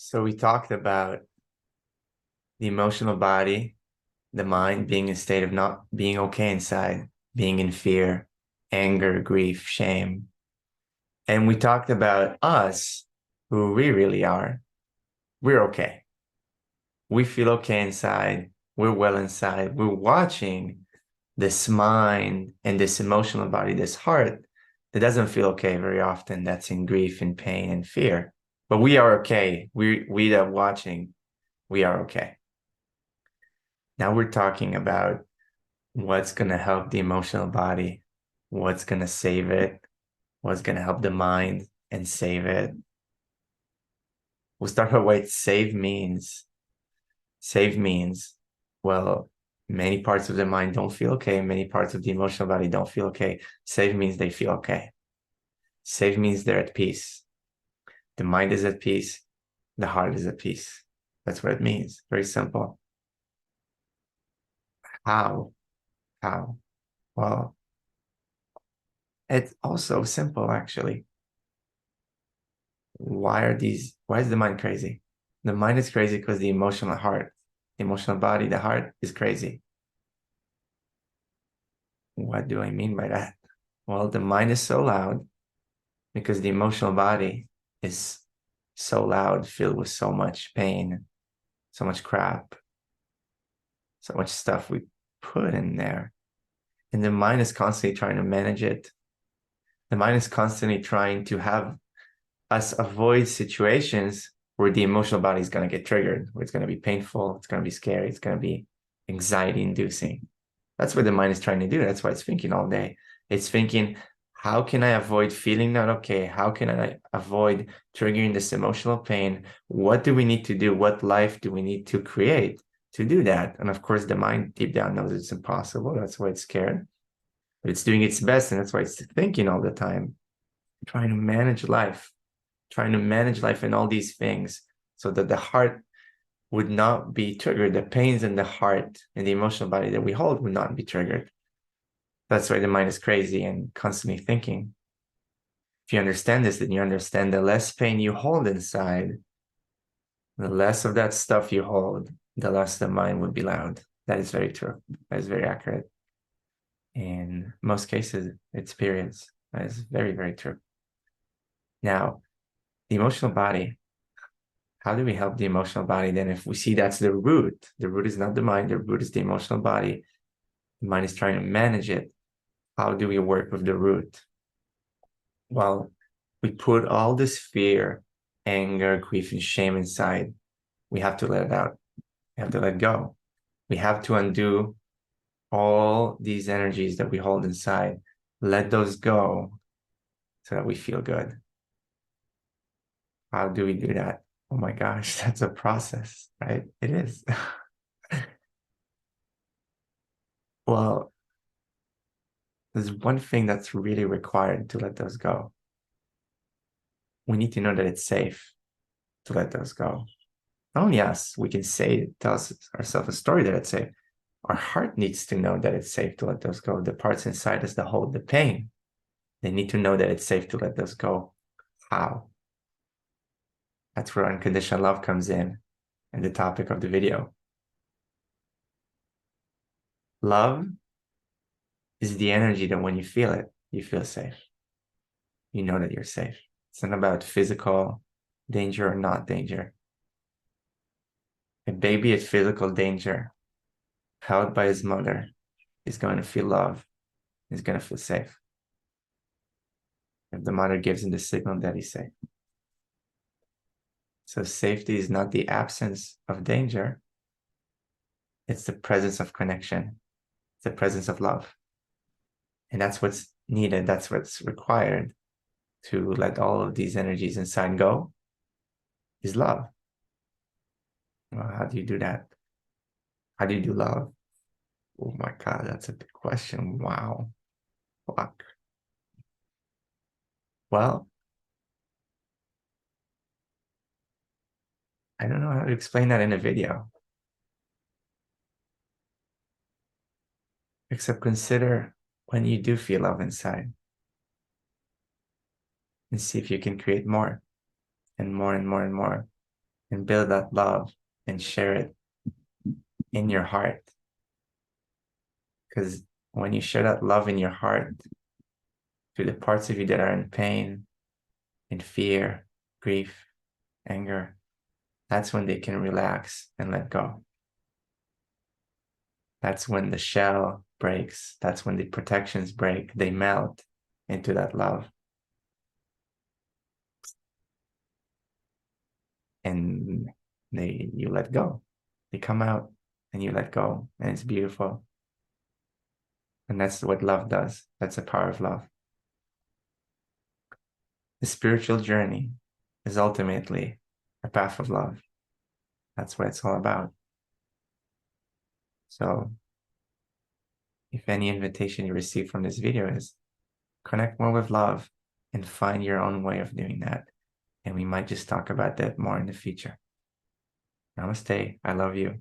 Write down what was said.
So we talked about the emotional body, the mind being in a state of not being okay inside, being in fear, anger, grief, shame. And we talked about us, who we really are. We're okay. We feel okay inside. We're well inside. We're watching this mind and this emotional body, this heart that doesn't feel okay very often. That's in grief and pain and fear. But we are okay. We that are watching, we are okay. Now we're talking about what's going to help the emotional body, what's going to save it, what's going to help the mind and save it. We'll start with what save means. Save means, well, many parts of the mind don't feel okay. Many parts of the emotional body don't feel okay. Save means they feel okay. Save means they're at peace. The mind is at peace. The heart is at peace. That's what it means. Very simple. How? How? Well, it's also simple, actually. Why is the mind crazy? The mind is crazy because the emotional heart, the emotional body, the heart is crazy. What do I mean by that? Well, the mind is so loud because the emotional body is so loud, filled with so much pain, so much crap, so much stuff we put in there. And the mind is constantly trying to manage it. The mind is constantly trying to have us avoid situations where the emotional body is going to get triggered, where it's going to be painful, it's going to be scary, it's going to be anxiety inducing. That's what the mind is trying to do. That's why it's thinking all day. It's thinking, how can I avoid feeling not okay? How can I avoid triggering this emotional pain? What do we need to do? What life do we need to create to do that? And of course, the mind deep down knows it's impossible. That's why it's scared. But it's doing its best, and that's why it's thinking all the time, trying to manage life, and all these things so that the heart would not be triggered. The pains in the heart and the emotional body that we hold would not be triggered. That's why the mind is crazy and constantly thinking. If you understand this, then you understand the less pain you hold inside, the less of that stuff you hold, the less the mind would be loud. That is very true. That is very accurate. In most cases, experience. That is very, very true. Now, the emotional body, how do we help the emotional body then? If we see that's the root is not the mind, the root is the emotional body. The mind is trying to manage it. How do we work with the root? Well, we put all this fear, anger, grief, and shame inside. We have to let it out. We have to let go. We have to undo all these energies that we hold inside. Let those go so that we feel good. How do we do that? Oh my gosh, that's a process, right? It is. Well, there's one thing that's really required to let those go. We need to know that it's safe to let those go. Not only us, we can tell ourselves a story that it's safe. Our heart needs to know that it's safe to let those go. The parts inside us that hold the pain, they need to know that it's safe to let those go. How? That's where unconditional love comes in and the topic of the video. Love is the energy that when you feel it, you feel safe. You know that you're safe. It's not about physical danger or not danger. A baby at physical danger, held by his mother, is going to feel love. He's going to feel safe. If the mother gives him the signal that he's safe. So safety is not the absence of danger. It's the presence of connection. It's the presence of love. And that's what's needed. That's what's required to let all of these energies inside go is love. Well, how do you do that? How do you do love? Oh my God, that's a big question. Wow. Fuck. Well, I don't know how to explain that in a video. Except consider when you do feel love inside and see if you can create more and more and more and more. and build that love and share it in your heart. Because when you share that love in your heart to the parts of you that are in pain, in fear, grief, anger, that's when they can relax and let go. That's when the shell breaks. That's when the protections break. They melt into that love. And you let go. They come out and you let go. And it's beautiful. And that's what love does. That's the power of love. The spiritual journey is ultimately a path of love. That's what it's all about. So if any invitation you receive from this video is connect more with love and find your own way of doing that. And we might just talk about that more in the future. Namaste. I love you.